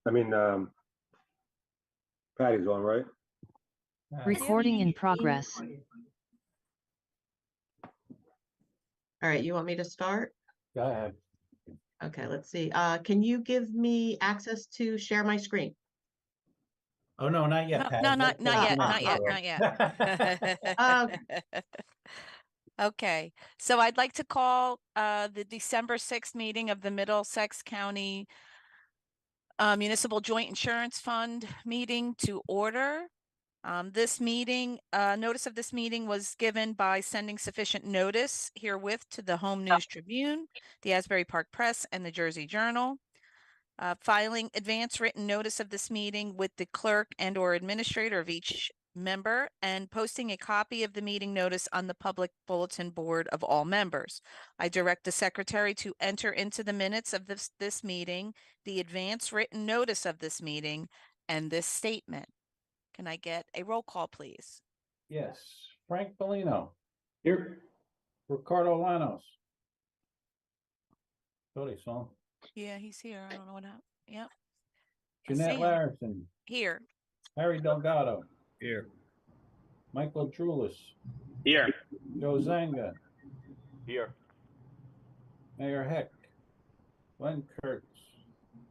I mean, Patty's on, right? Recording in progress. All right, you want me to start? Go ahead. Okay, let's see. Can you give me access to share my screen? Oh, no, not yet, Patty. No, not yet, Ah, not yet, Uh, not yet. Okay, so I'd like to call the December 6th meeting of the Middlesex County Municipal Joint Insurance Fund meeting to order. This meeting, notice of this meeting was given by sending sufficient notice herewith to the Home News Tribune, the Asbury Park Press, and the Jersey Journal. Filing advance written notice of this meeting with the clerk and or administrator of each member, and posting a copy of the meeting notice on the public bulletin board of all members. I direct the secretary to enter into the minutes of this meeting, the advance written notice of this meeting, and this statement. Can I get a roll call, please? Yes, Frank Bellino, Here. Ricardo Lanos. Sorry, son. Yeah, he's here. I don't know what happened. Yep. I Jeanette see him. Larison, Here. Harry Delgado, Here. Michael Drulis, Here. Joe Zanga, Here. Mayor Heck, Glenn Kurtz,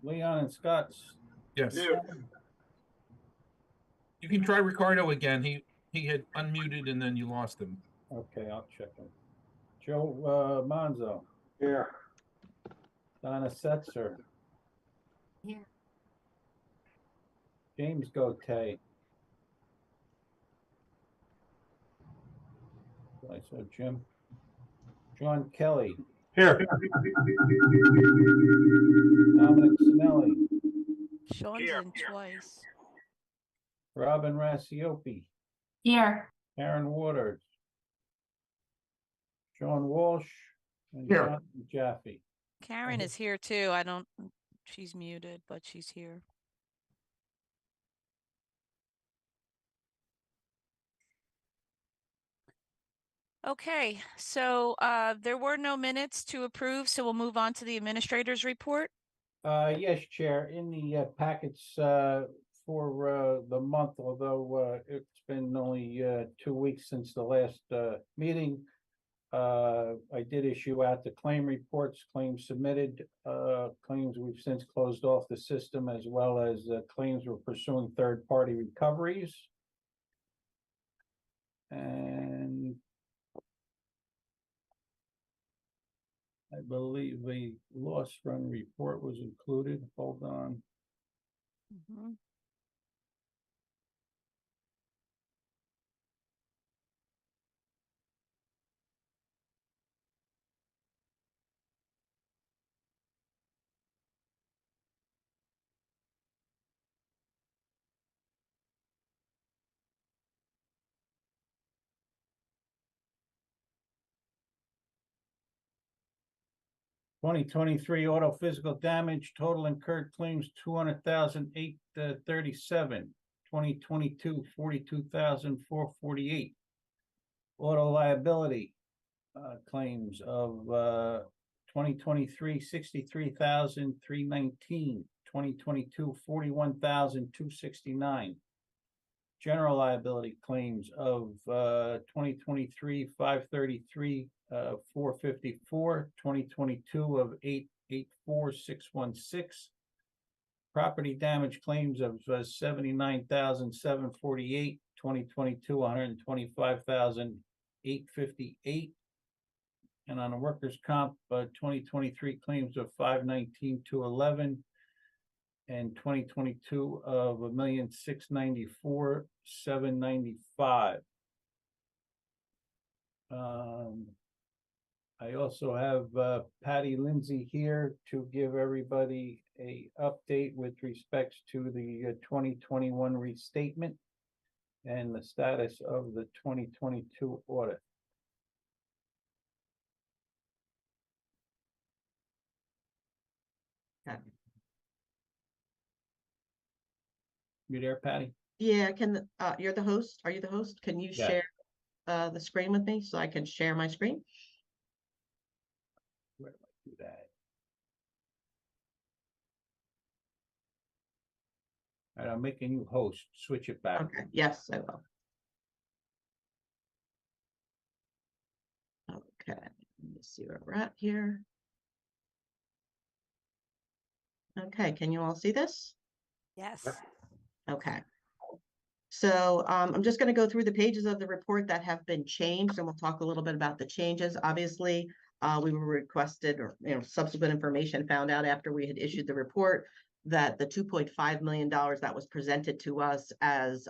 Leon and Scott's. Yes. You can try Ricardo again. He had unmuted and then you lost him. Okay, I'll check him. Joe Monzo, Here. Donna Setzer. Here. James Gotay. I saw Jim. John Kelly, Here. Dominic Sinelli, Sean's Here. in twice. Robin Rassiopi, Here. Aaron Waters, John Walsh, and Here. Jonathan Jaffe. Karen is here too. She's muted, but she's here. Okay, so there were no minutes to approve, so we'll move on to the administrator's report. Yes, Chair, in the packets for the month, although it's been only 2 weeks since the last meeting, I did issue out the claim reports, claims submitted, claims we've since closed off the system, as well as claims we're pursuing third-party recoveries. And I believe the loss run report was included. Hold on. Mhm. 2023 auto physical damage, total incurred claims 200,837. 2022 42,448. Auto liability claims of 2023 63,319. 2022 41,269. General liability claims of 2023 533 454, 2022 of 884,616. Property damage claims of 79,748, 2022 125,858. And on a workers' comp, 2023 claims of 519,211. And 2022 of 1,694,795. I also have Patty Lindsay here to give everybody a update with respects to the 2021 restatement and the status of the 2022 audit. Okay. You there, Patty? Yeah, you're the host? Are you the host? Can you Yeah. share the screen with me so I can share my screen? Where do I do that? And I'm making you host, switch it back. Okay, yes, I will. Okay, let me see where we're at here. Okay, can you all see this? Yes. Okay. So I'm just going to go through the pages of the report that have been changed, and we'll talk a little bit about the changes. Obviously, we were requested, or subsequent information found out after we had issued the report that the $2.5 million that was presented to us as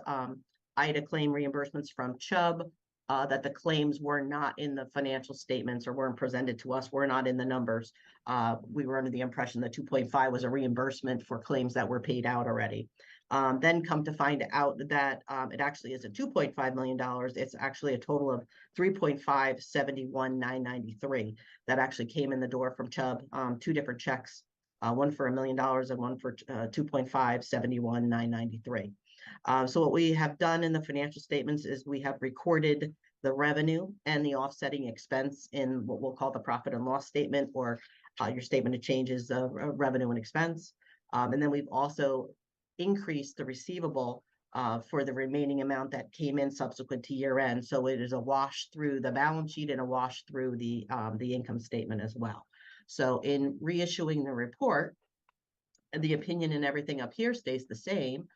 IDA claim reimbursements from Chubb, that the claims were not in the financial statements or weren't presented to us, were not in the numbers. We were under the impression that 2.5 was a reimbursement for claims that were paid out already. Then come to find out that it actually isn't $2.5 million. It's actually a total of $3.571,993 that actually came in the door from Chubb. Two different checks, one for $1 million and one for $2.571,993. So what we have done in the financial statements is we have recorded the revenue and the offsetting expense in what we'll call the profit and loss statement, or your statement of changes of revenue and expense. And then we've also increased the receivable for the remaining amount that came in subsequent to year end. So it is a wash through the balance sheet and a wash through the income statement as well. So in reissuing the report, the opinion and everything up here stays the same.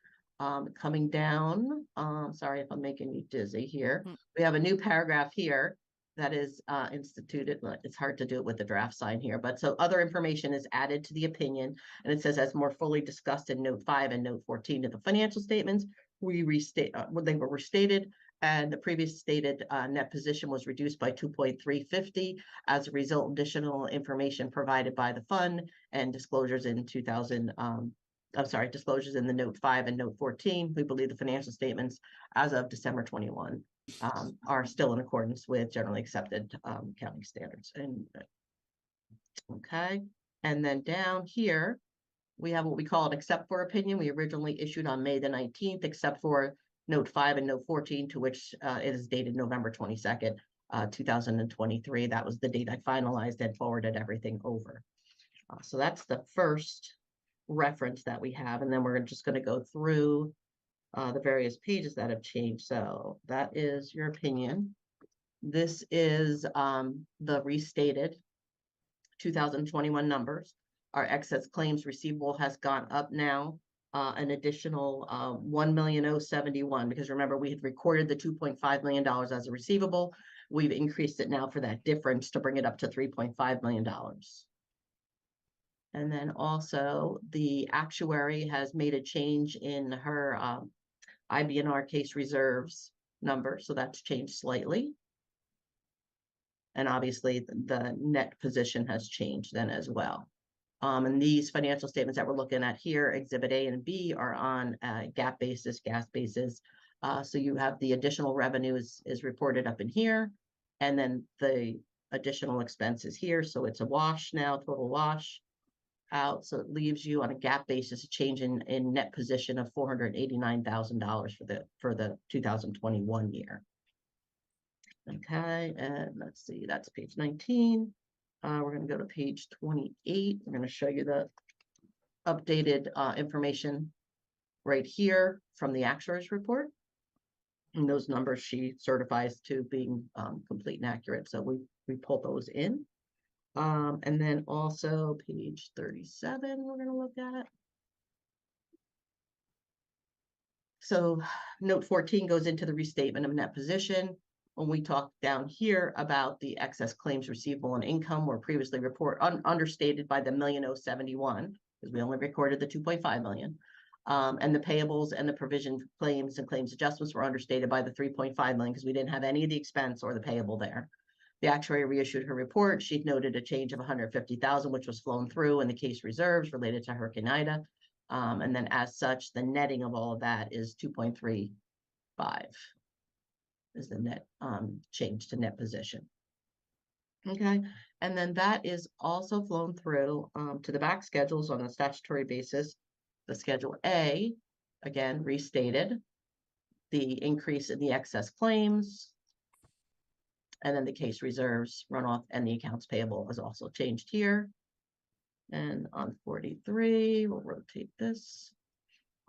Coming down, sorry if I'm making you dizzy here. We have a new paragraph here that is instituted. It's hard to do it with the draft sign here, but so other information is added to the opinion, and it says, as more fully discussed in note 5 and note 14 of the financial statements, we restate they were restated, and the previous stated net position was reduced by 2.350 as a result. Additional information provided by the fund and disclosures in disclosures in the note 5 and note 14. We believe the financial statements as of December 21 are still in accordance with generally accepted accounting standards. And okay, and then down here we have what we call an except for opinion. We originally issued on May the 19th, except for note 5 and note 14, to which it is dated November 22nd, 2023. That was the date I finalized and forwarded everything over. So that's the first reference that we have, and then we're just going to go through the various pages that have changed. So that is your opinion. This is the restated 2021 numbers. Our excess claims receivable has gone up now an additional 1,071,071, because remember we had recorded the $2.5 million as a receivable. We've increased it now for that difference to bring it up to $3.5 million. And then also the actuary has made a change in her IBNR case reserves number, so that's changed slightly. And obviously the net position has changed then as well. And these financial statements that we're looking at here, Exhibit A and B, are on a GAAP basis, gas basis. So you have the additional revenue is reported up in here, and then the additional expenses here. So it's a wash now, total wash out. So it leaves you on a GAAP basis a change in net position of $489,000 for the 2021 year. Okay, and let's see, that's page 19. We're going to go to page 28. We're going to show you the updated information right here from the actuary's report. And those numbers she certifies to being complete and accurate. So we pull those in. And then also page 37, we're going to look at. So note 14 goes into the restatement of net position. When we talk down here about the excess claims receivable and income were previously understated by the $1,071,071, because we only recorded the 2.5 million. And the payables and the provision claims and claims adjustments were understated by the 3.5 million, because we didn't have any of the expense or the payable there. The actuary reissued her report. She noted a change of 150,000, which was flown through in the case reserves related to Hurricane Ida. And then as such, the netting of all of that is 2.35 is the net change to net position. Okay, and then that is also flown through to the back schedules on a statutory basis. The Schedule A, again, restated the increase in the excess claims, and then the case reserves, runoff, and the accounts payable is also changed here. And on 43, we'll rotate this.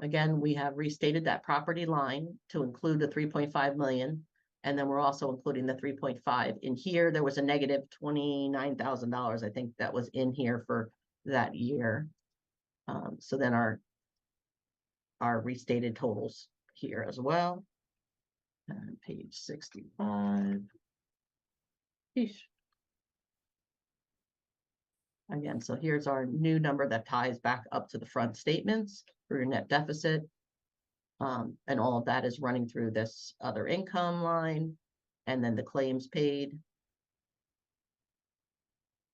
Again, we have restated that property line to include the 3.5 million. And then we're also including the 3.5 in here. There was a negative $29,000. I think that was in here for that year. So then our restated totals here as well. And page 65. Eesh. Again, so here's our new number that ties back up to the front statements for your net deficit. And all of that is running through this other income line and then the claims paid.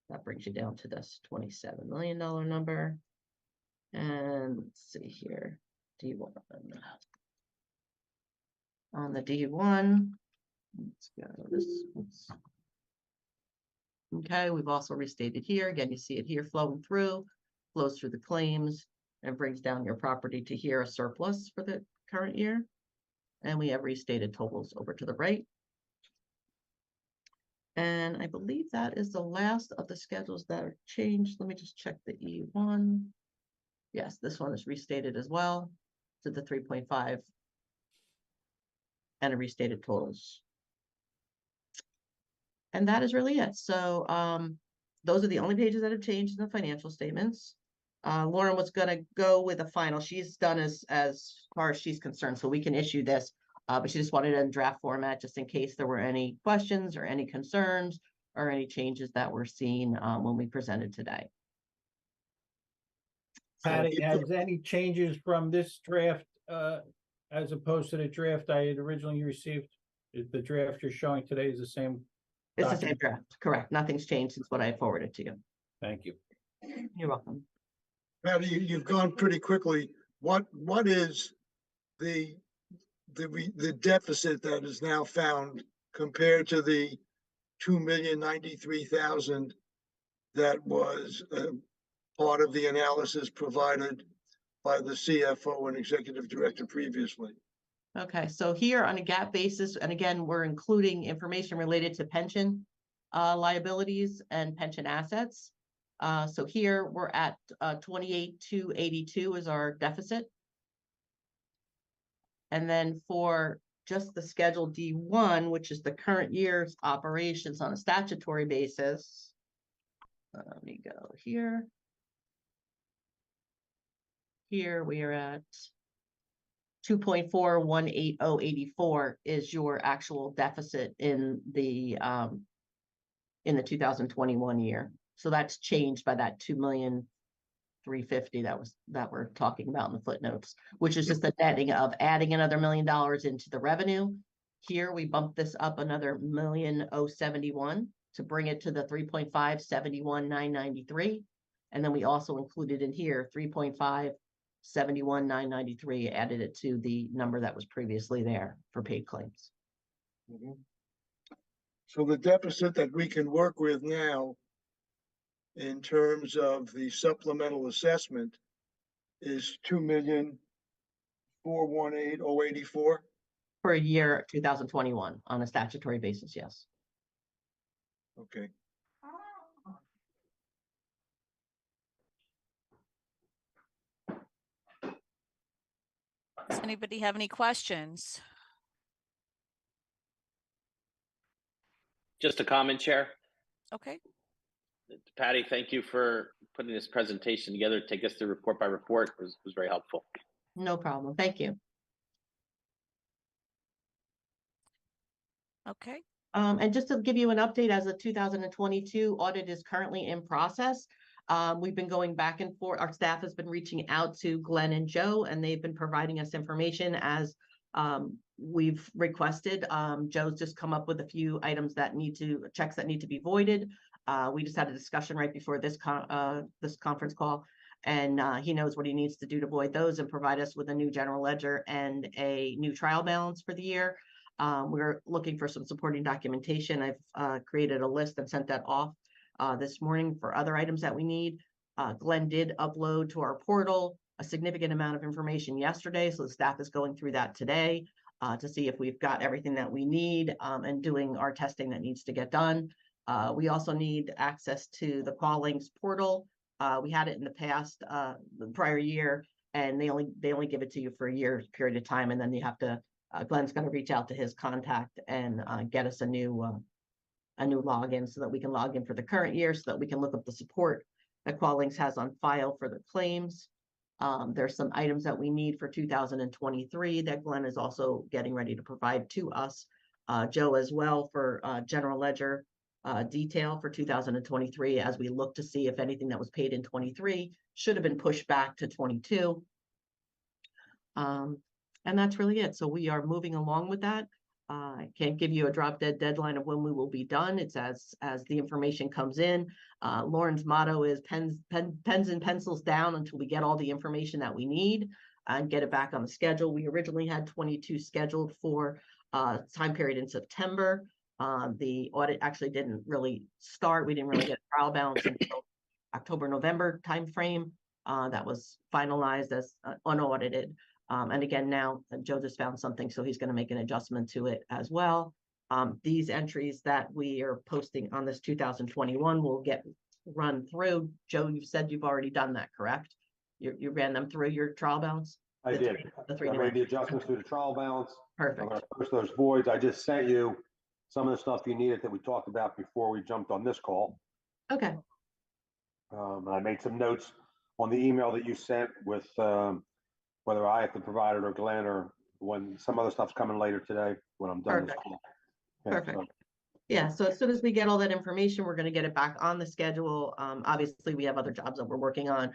That brings you down to this $27 million number. And let's see here, D1. On the D1, let's go this. Okay, we've also restated here. Again, you see it here flowing through, flows through the claims and brings down your property to here a surplus for the current year. And we have restated totals over to the right. And I believe that is the last of the schedules that are changed. Let me just check the E1. Yes, this one is restated as well to the 3.5 and a restated totals. And that is really it. So those are the only pages that have changed in the financial statements. Lauren was gonna go with a final. She's done as far as she's concerned, so we can issue this. But she just wanted it in draft format just in case there were any questions or any concerns or any changes that were seen when we presented today. So, Patty, has any changes from this draft as opposed to the draft I had originally received? Is the draft you're showing today is the same? it's the same draft, correct? Nothing's changed since what I forwarded to you. Thank you. You're welcome. Patty, you've gone pretty quickly. What is the deficit that is now found compared to the 2,093,000 that was part of the analysis provided by the CFO and executive director previously? Okay, so here on a GAAP basis, and again, we're including information related to pension liabilities and pension assets. So here we're at 28,282 is our deficit. And then for just the Schedule D1, which is the current year's operations on a statutory basis. Let me go here. Here we are at 2.418084 is your actual deficit in the 2021 year. So that's changed by that 2,350,000 that we're talking about in the footnotes, which is just the netting of adding another $1 million into the revenue. Here we bumped this up another 1,071,000 to bring it to the 3.571993. And then we also included in here 3.571993, added it to the number that was previously there for paid claims. So the deficit that we can work with now in terms of the supplemental assessment is 2,418,084 for a year 2021 on a statutory basis, yes. Okay. Does anybody have any questions? Just a comment, Chair. Okay, Patty, thank you for putting this presentation together. Take us through report by report. It was very helpful. No problem. Thank you. okay. And just to give you an update, as the 2022 audit is currently in process, we've been going back and forth. Our staff has been reaching out to Glenn and Joe, and they've been providing us information as we've requested. Joe's just come up with a few items that checks that need to be voided. We just had a discussion right before this conference call, and he knows what he needs to do to void those and provide us with a new general ledger and a new trial balance for the year. We're looking for some supporting documentation. I've created a list and sent that off this morning for other items that we need. Glenn did upload to our portal a significant amount of information yesterday, so the staff is going through that today to see if we've got everything that we need and doing our testing that needs to get done. We also need access to the Qual Links portal. We had it in the past, the prior year, and they only give it to you for a year period of time, and then you have to, Glenn's gonna reach out to his contact and, get us a new login so that we can log in for the current year, so that we can look up the support that Qualings has on file for their claims. There's some items that we need for 2023 that Glenn is also getting ready to provide to us. Joe as well for, general ledger, detail for 2023, as we look to see if anything that was paid in 23 should have been pushed back to 22. And that's really it. So we are moving along with that. I can't give you a drop dead deadline of when we will be done. It's as the information comes in. Lauren's motto is pens and pencils down until we get all the information that we need and get it back on the schedule. We originally had 22 scheduled for time period in September. The audit actually didn't really start. We didn't really get trial balance until October, November timeframe. That was finalized as unaudited. And again, now Joe just found something, so he's going to make an adjustment to it as well. These entries that we are posting on this 2021 will get run through. Joe, you've said you've already done that, correct? You ran them through your trial balance? I The did. three- the three I new made the entries. adjustments through the trial balance. I'm Perfect. gonna post those voids. I just sent you some of the stuff you needed that we talked about before we jumped on this call. Okay. I made some notes on the email that you sent with, whether I have to provide it or Glenn, or when some other stuff's coming later today when I'm done this Perfect. call. Yeah, Perfect. so- Yeah, so as soon as we get all that information, we're gonna get it back on the schedule. Obviously, we have other jobs that we're working on,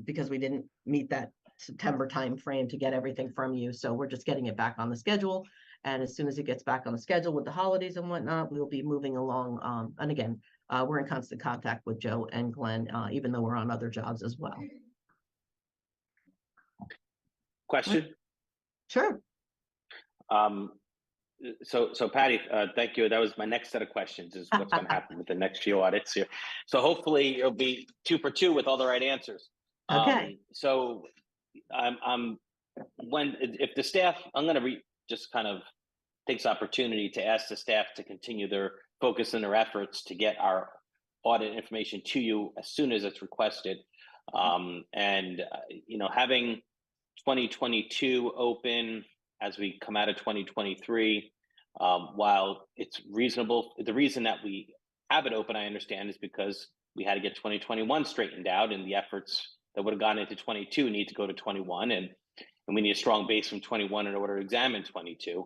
because we didn't meet that September timeframe to get everything from you. So we're just getting it back on the schedule. And as soon as it gets back on the schedule with the holidays and whatnot, we'll be moving along. And again, we're in constant contact with Joe and Glenn, even though we're on other jobs as well. Question? Sure. So Patty, thank you. That was my next set of questions, is what's going to happen with the next few audits here. So hopefully you'll be 2 for 2 with all the right answers. Okay. So if the staff, I'm going to just kind of take this opportunity to ask the staff to continue their focus and their efforts to get our audit information to you as soon as it's requested. Having 2022 open as we come out of 2023, while it's reasonable, the reason that we have it open, I understand, is because we had to get 2021 straightened out, and the efforts that would have gone into 22 need to go to 21, and we need a strong base from 21 in order to examine 22.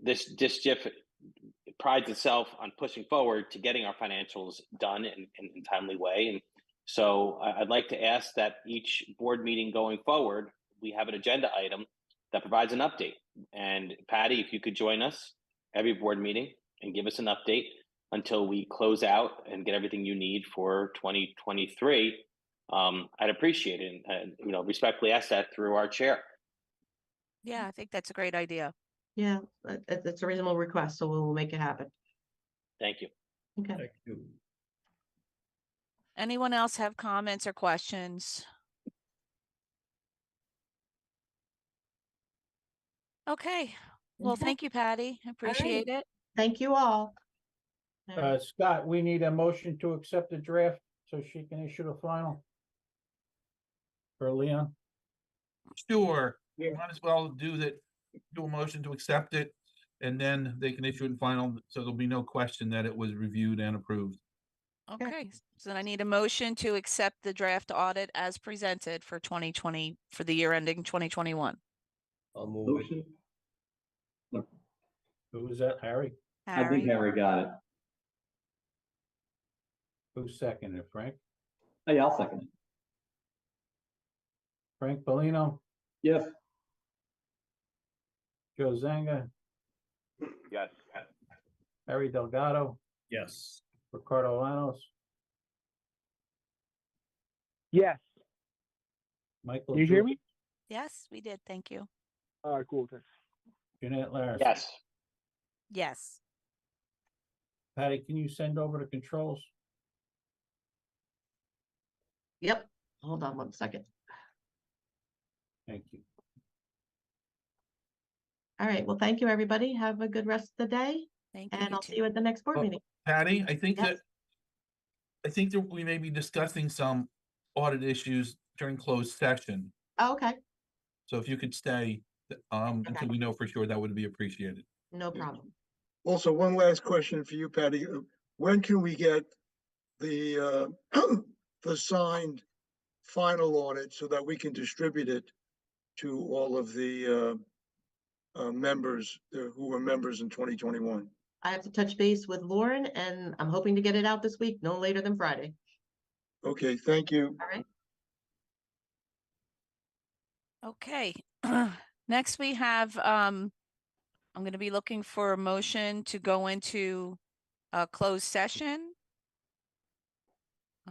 This JIF prides itself on pushing forward to getting our financials done in a timely way. And so I'd like to ask that each board meeting going forward, we have an agenda item that provides an update. And Patty, if you could join us every board meeting and give us an update until we close out and get everything you need for 2023, I'd appreciate it. And respectfully ask that through our chair. Yeah, I think that's a great idea. Yeah, that's a reasonable request, so we'll make it happen. Thank you. Okay. Thank you. Anyone else have comments or questions? Okay, well, Okay. thank you, Patty. I appreciate it. Thank you all. Scott, we need a motion to accept the draft so she can issue the final. For Leon. Sure, Yeah. might as well do a motion to accept it, and then they can issue it in final, so there'll be no question that it was reviewed and approved. Okay, so then I need a motion to accept the draft audit as presented for 2020, for the year ending 2021. I'll move it. Who was that, Harry? I think Harry, Harry got it. Who seconded it, Frank? Oh, yeah, I'll second it. Frank Bellino, Yes. Joe Zanga, Yes. Harry Delgado, Yes. Ricardo Lanos, Yes. Michael. Can you hear Ju- me? yes, we did. Thank you. All right, cool. Thanks. Jeanette Laris. Yes. Yes. Patty, can you send over the controls? Yep, hold on one second. Thank you. All right, well, thank you, everybody. Have a good rest of the day, Thank you. and you I'll too. see you at the next board Well, meeting. Patty, I think Yes. that we may be discussing some audit issues during closed session. Oh, okay, So if you could stay, until we know for sure, that would be appreciated. no problem. Also, one last question for you, Patty. When can we get the, the signed final audit so that we can distribute it to all of the, members who were members in 2021? I have to touch base with Lauren and I'm hoping to get it out this week, no later than Friday. Okay, thank you. All right. Okay, next we have, I'm gonna be looking for a motion to go into a closed session.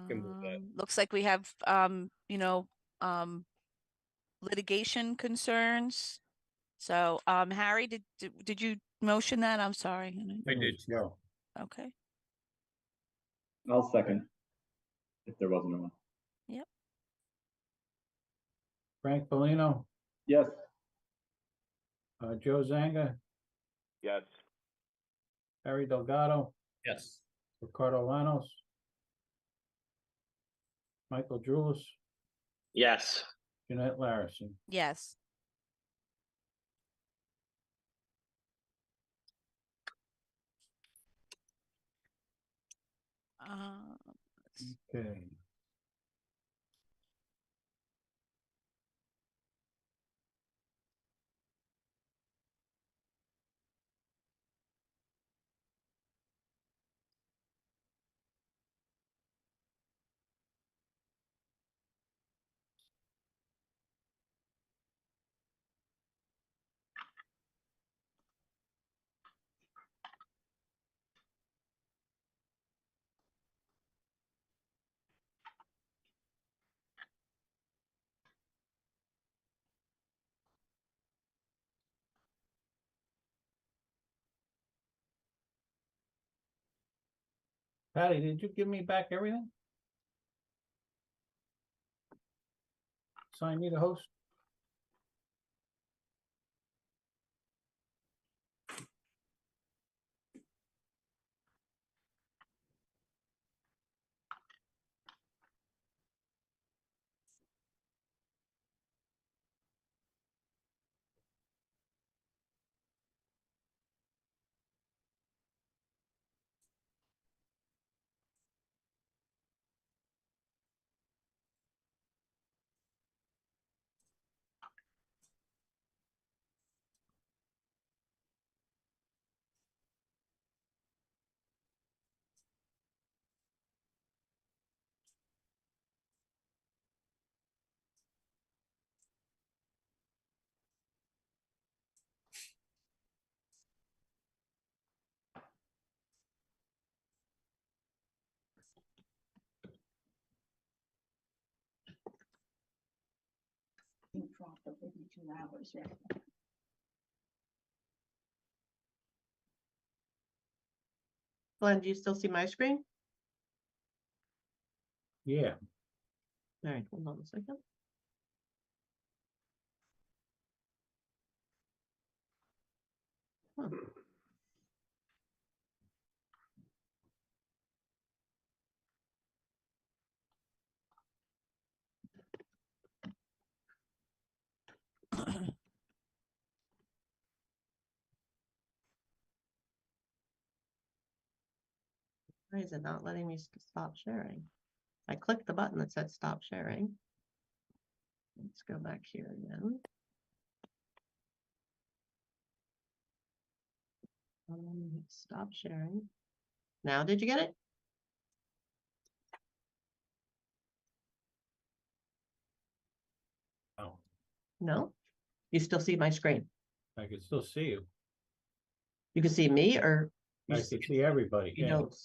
Can move that. Looks like we have, litigation concerns. So, Harry, did you motion that? I'm sorry. I did. No. Okay, I'll second. If there wasn't one. Frank Polino, Yes. Joe Zanga, Yes. Harry Delgado, Yes. Ricardo Lanos, Michael Julis, Yes. Jeanette Larison. yes. Uh, Okay. Patty, did you give me back everything? Sign me the host? Glenn, do you still see my screen? Yeah. All right, hold on a second. Huh. Why is it not letting me stop sharing? I clicked the button that said stop sharing. Let's go back here again. Stop sharing. Now, did you get it? Oh, No? You still see my screen? I can still see you. You can see me or? you I s- can see everybody. You Yeah. don't.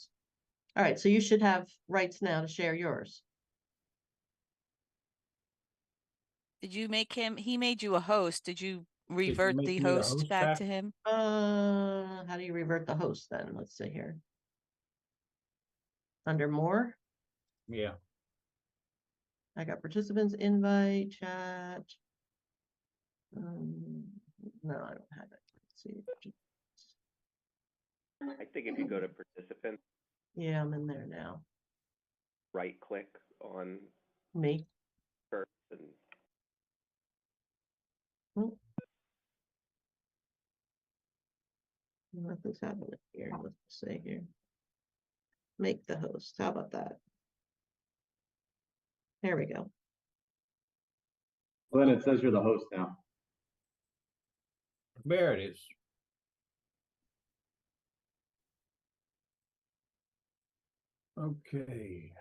All right, so you should have rights now to share yours. Did you make him, he made you a host. Did you revert make the me the host host back back? to him? How do you revert the host then? Let's see here. Under more, Yeah. I got participants, invite, chat. No, I don't have it. Let's see. I think if you go to participants, Yeah, I'm in there now. right click on Me. first and Nothing's happening here. Let's say here. Make the host. How about that? There we go. well, then it says you're the host now. There it is. Okay.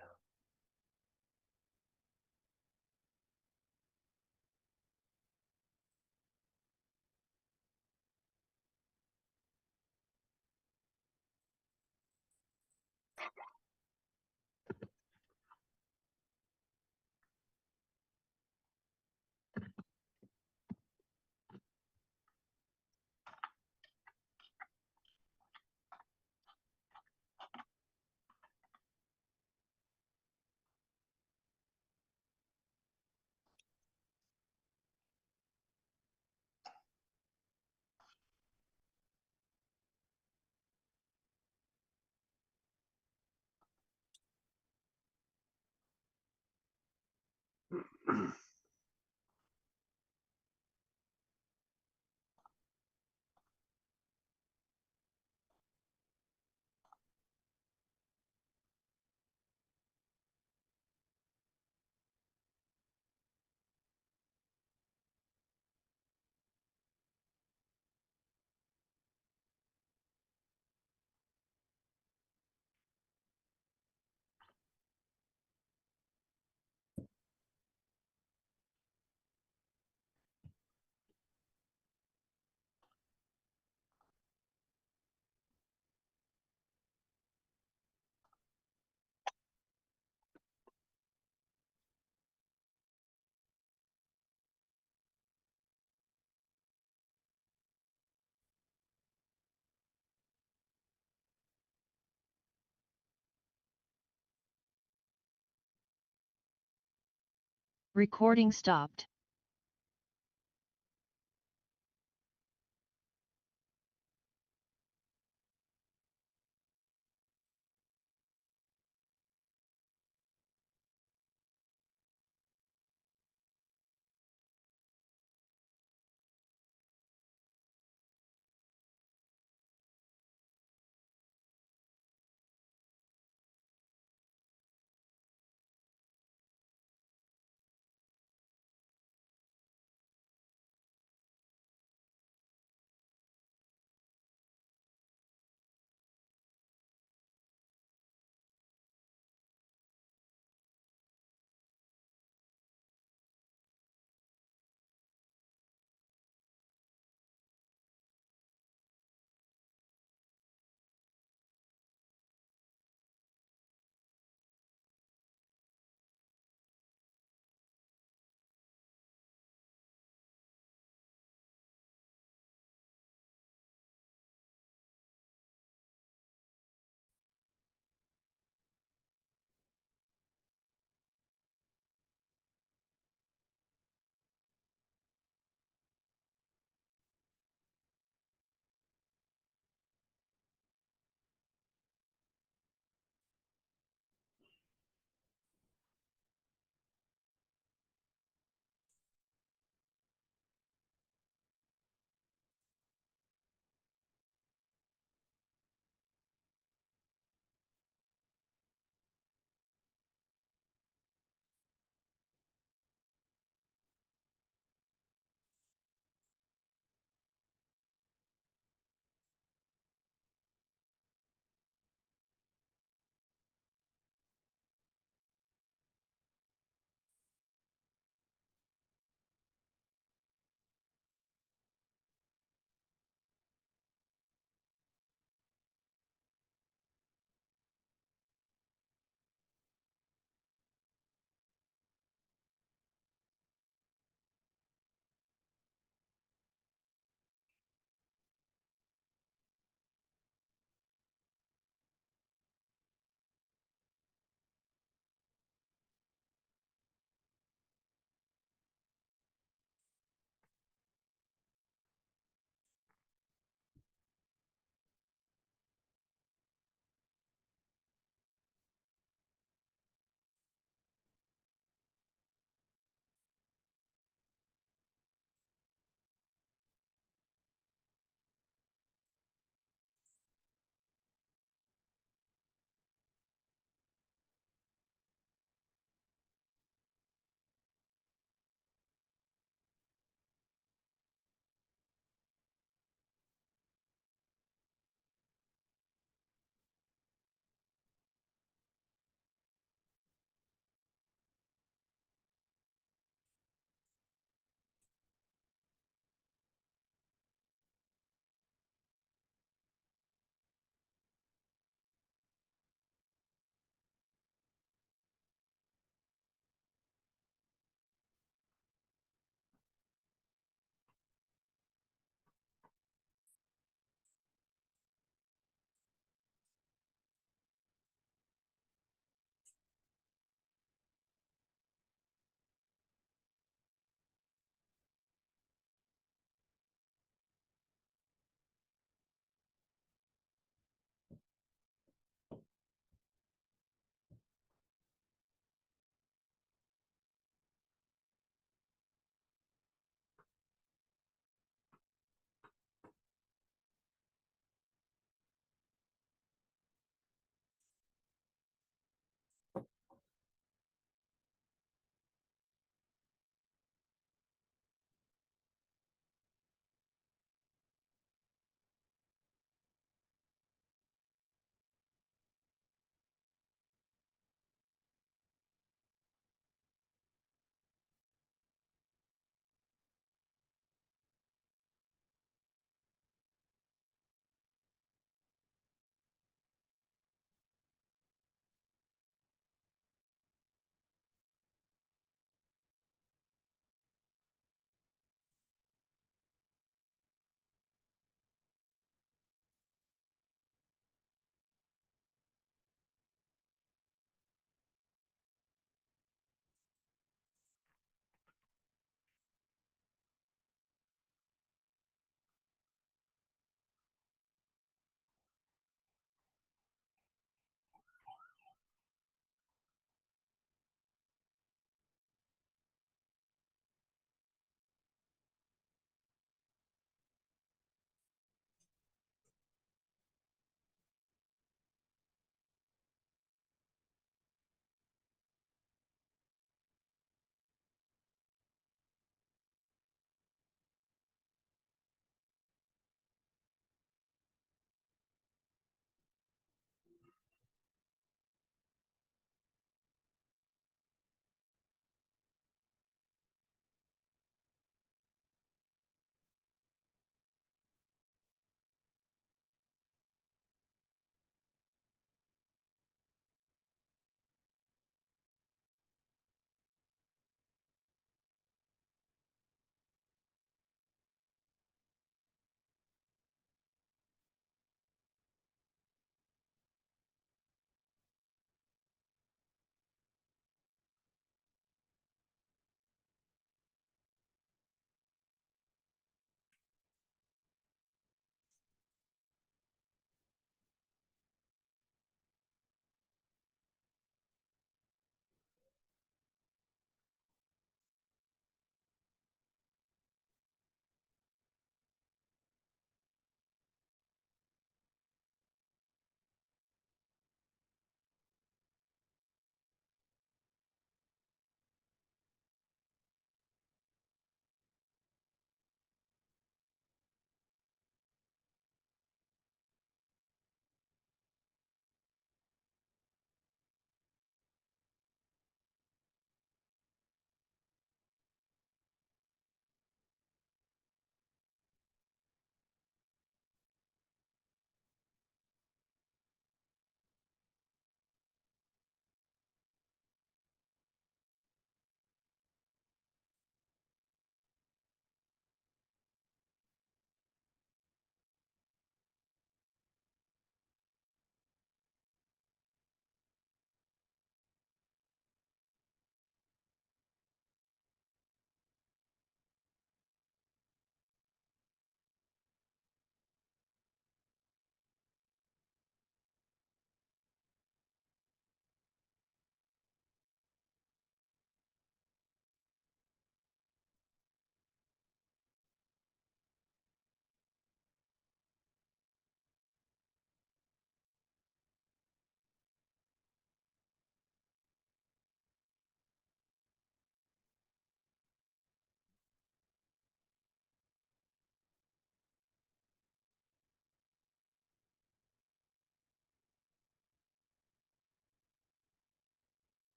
Recording stopped.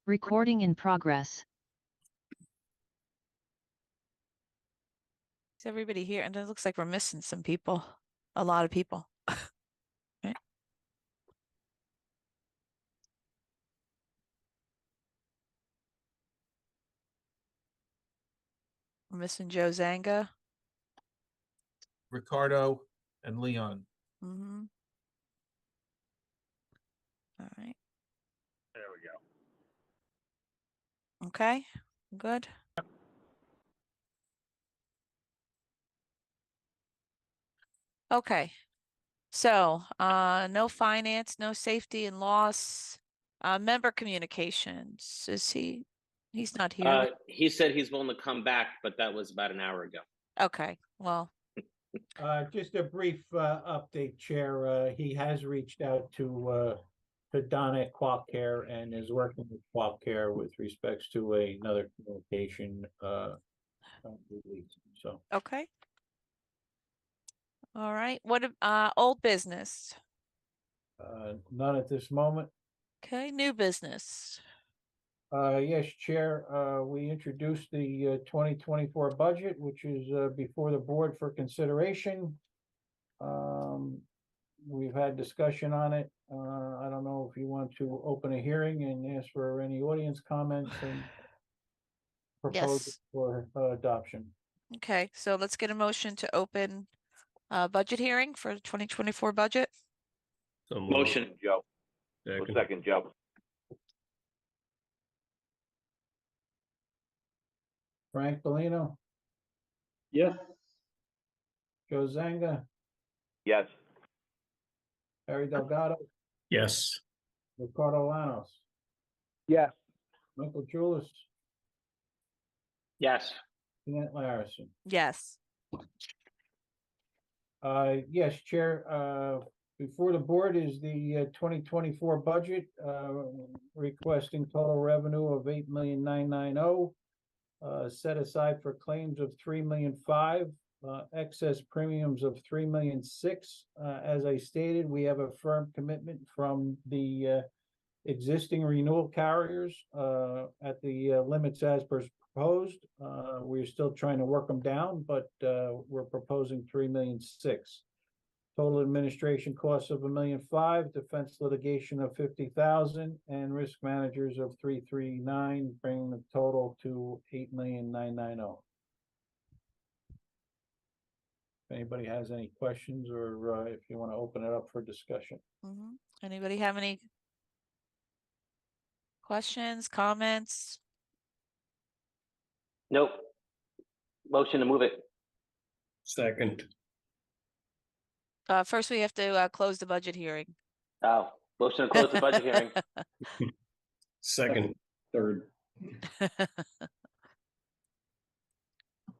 Recording in progress. Is everybody here? And it looks like we're missing some people, a lot of people. Right. We're missing Joe Zanga. Ricardo and Leon. Mm-hmm. All right. There we go. Okay, good. Okay. So, no finance, no safety and loss, member communications. He's not here. He said he's willing to come back, but that was about an hour ago. Okay, well, Just a brief update, Chair. He has reached out to Don at Qual Care and is working with Qual Care with respects to another communication release. So okay. All right, what, old business? none at this moment. Okay, new business. Yes, Chair, we introduced the 2024 budget, which is before the board for consideration. We've had discussion on it. I don't know if you want to open a hearing and ask for any audience comments and propose Yes. for adoption. Okay, so let's get a motion to open budget hearing for the 2024 budget. So moved. Motion. Joe. Second. Second, Joe. Frank Bellino, Yes. Joe Zanga, Yes. Harry Delgado, Yes. Ricardo Lanos, Yes. Michael Julis, Yes. Jeanette Larison. Yes. Yes, Chair, before the board is the 2024 budget, requesting total revenue of 8,990,000. Set aside for claims of 3,000,005, excess premiums of 3,000,006. As I stated, we have a firm commitment from the existing renewal carriers at the limits as proposed. We're still trying to work them down, but we're proposing 3,000,006. Total administration costs of 1,000,005, defense litigation of 50,000, and risk managers of 339, bringing the total to 8,990,000. If anybody has any questions or if you want to open it up for discussion. Mhm. Anybody have any questions, comments? Nope. Motion to move it. Second. First, we have to close the budget hearing. Oh, motion to close the budget hearing. Second. Third.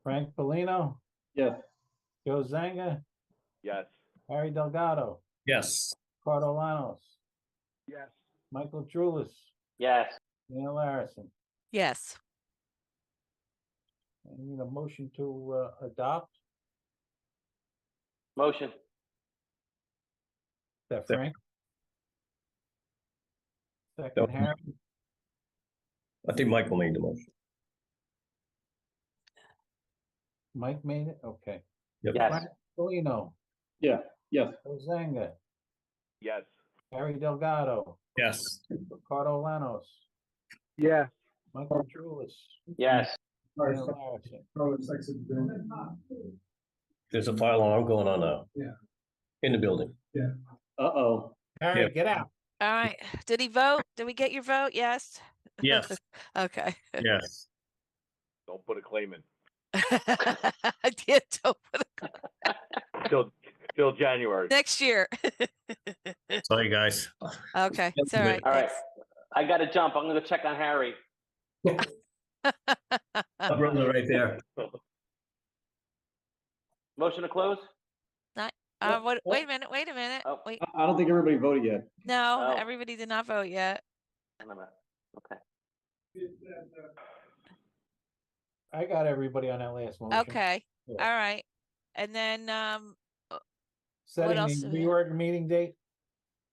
Frank Bellino, Yes. Joe Zanga, Yes. Harry Delgado, Yes. Ricardo Lanos, Yes. Michael Julis, Yes. Neil Larison. Yes. I need a motion to adopt. Motion. Is that Second. Frank? Second, Nope. Harry. I think Michael made the motion. Mike made it? Okay. Yep. Yes. Frank Bellino, Yeah. Yes. Joe Zanga, Yes. Harry Delgado, Yes. Ricardo Lanos, Yes. Michael Julis, Yes. Neil Larison. There's a fire alarm going on now. Yeah. In the building. Uh-oh. Harry, Yeah. get out. All right. Did he vote? Did we get your vote? Yes. Yes. Okay. Yes. Don't put a claim in. I did. Don't put Till January. next year. Sorry, guys. Okay, it's all right. All right. thanks. I gotta jump. I'm gonna check on Harry. Brother right there. Motion to close? What, wait a minute, wait a minute. Oh. Wait, I don't think everybody voted yet. no, Oh. everybody did not vote yet. Okay. I got everybody on that last motion. Okay, Yeah. all right. And then, Setting else the do we have? reorg meeting date,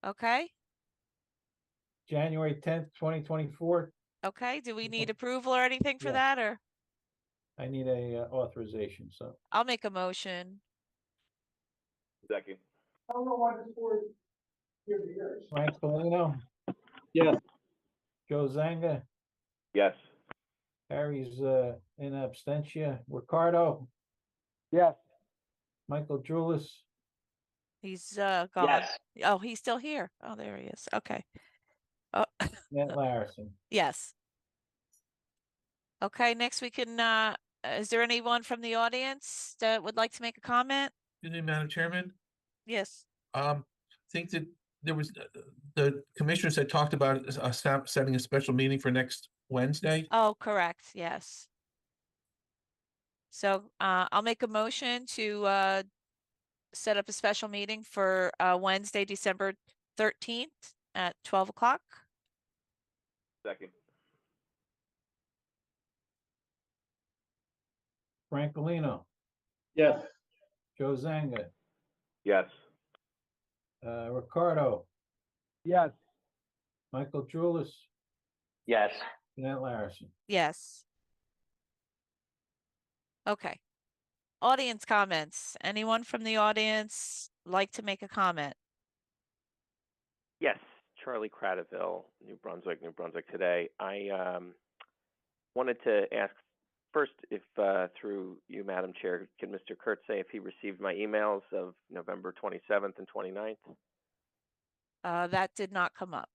okay, January 10th, 2024, Okay, do we need approval or anything for Yeah. that, or I need a authorization, so. I'll make a motion? Second. Frank Polino, Yes. Joe Zanga, Yes. Harry's in absentia, Ricardo, Yes. Michael Drulis, He's gone. Yes. Oh, he's still here. Oh, there he is. Okay. Oh, Nat Larison. yes. Okay, next we can, is there anyone from the audience that would like to make a comment? Excuse me, Madam Chairman, Yes. think that there was, the commissioners had talked about setting a special meeting for next Wednesday. Oh, correct. Yes. So, I'll make a motion to, set up a special meeting for, Wednesday, December 13th at 12 o'clock. Second. Frank Polino, Yes. Joe Zanga, Yes. Ricardo, Yes. Michael Drulis, Yes. Nat Larison. Yes. Okay. Audience comments. Anyone from the audience like to make a comment? Yes, Charlie Cradaville, New Brunswick today. I wanted to ask first if through you, Madam Chair, can Mr. Kurtz say if he received my emails of November 27th and 29th? That did not come up.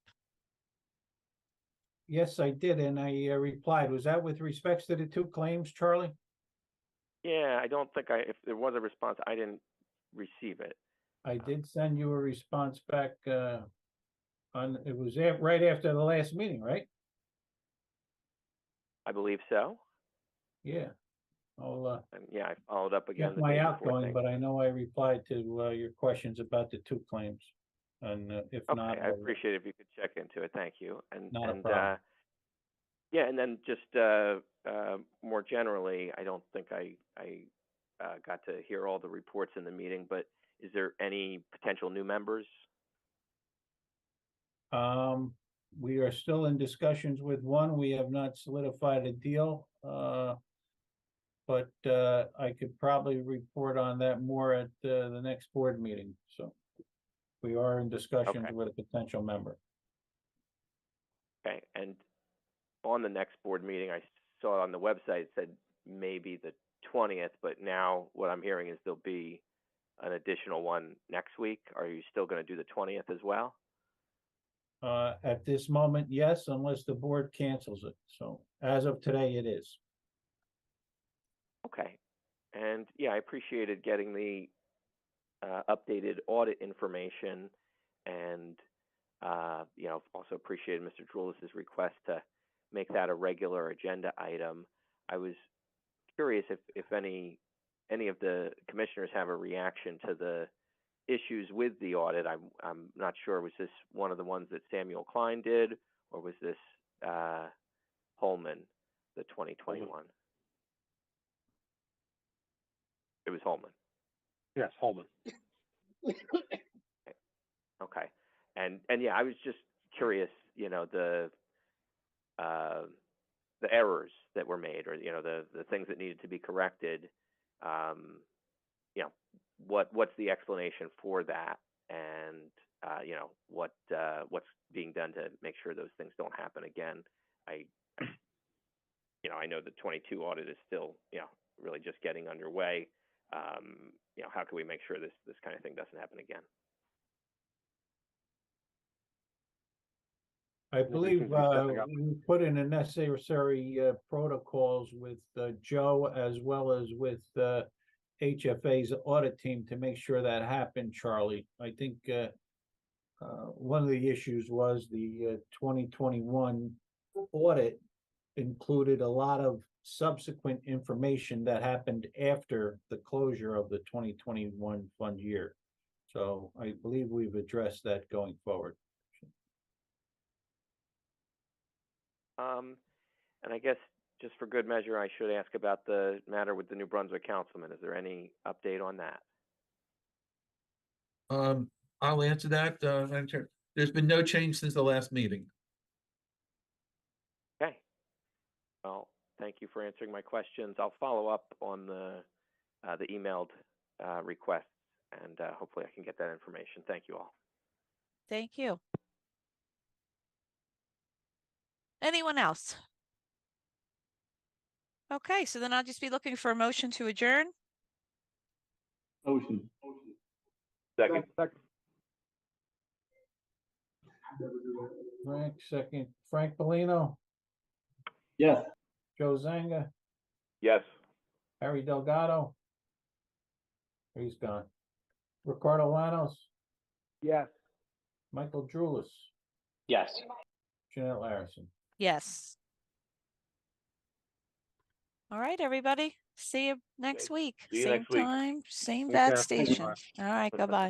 Yes, I did, and I replied. Was that with respects to the two claims, Charlie? Yeah, I don't think if there was a response, I didn't receive it. I did send you a response back on, it was right after the last meeting, right? I believe so. Yeah. I'll And yeah, I followed up again check the my day before. outgoing, but I know I replied to your questions about the two claims. And if not, Okay, I appreciate it if you could check into it. Thank you. And Not a problem. yeah, and then just more generally, I don't think I got to hear all the reports in the meeting, but is there any potential new members? We are still in discussions with one. We have not solidified a deal. But I could probably report on that more at the next board meeting. So we are in discussions Okay. with a potential member. Okay, and on the next board meeting, I saw on the website it said maybe the 20th, but now what I'm hearing is there'll be an additional one next week. Are you still going to do the 20th as well? At this moment, yes, unless the board cancels it. So as of today, it is. Okay, and yeah, I appreciated getting the updated audit information, and also appreciated Mr. Drulis's request to make that a regular agenda item. I was curious if any of the commissioners have a reaction to the issues with the audit. I'm not sure, was this one of the ones that Samuel Klein did, or was this Holman, the 2021? It was Holman. Yes, Holman. Okay, and yeah, I was just curious, the errors that were made, or the things that needed to be corrected. What's the explanation for that, and what's being done to make sure those things don't happen again. I know the 22 audit is still really just getting underway. How can we make sure this kind of thing doesn't happen again? I believe we put in the necessary protocols with Joe as well as with HFA's audit team to make sure that happened, Charlie. I think one of the issues was the 2021 audit included a lot of subsequent information that happened after the closure of the 2021 fund year. So I believe we've addressed that going forward. And I guess just for good measure, I should ask about the matter with the New Brunswick councilman. Is there any update on that? I'll answer that. Madam Chair. There's been no change since the last meeting. Okay, Thank you for answering my questions. I'll follow up on the emailed requests, and hopefully I can get that information. Thank you all. Thank you. Anyone else? Okay, so then I'll just be looking for a motion to adjourn. Motion. Second. Frank, second. Frank Bellino, Yes. Joe Zanga, Yes. Harry Delgado. He's gone. Ricardo Lanos, Yes. Michael Drulis, Yes. Jeanette Larison. Yes. All right, everybody. See you next week. See you Same next week. time, same Take bad care. Thank you. station. All right, goodbye.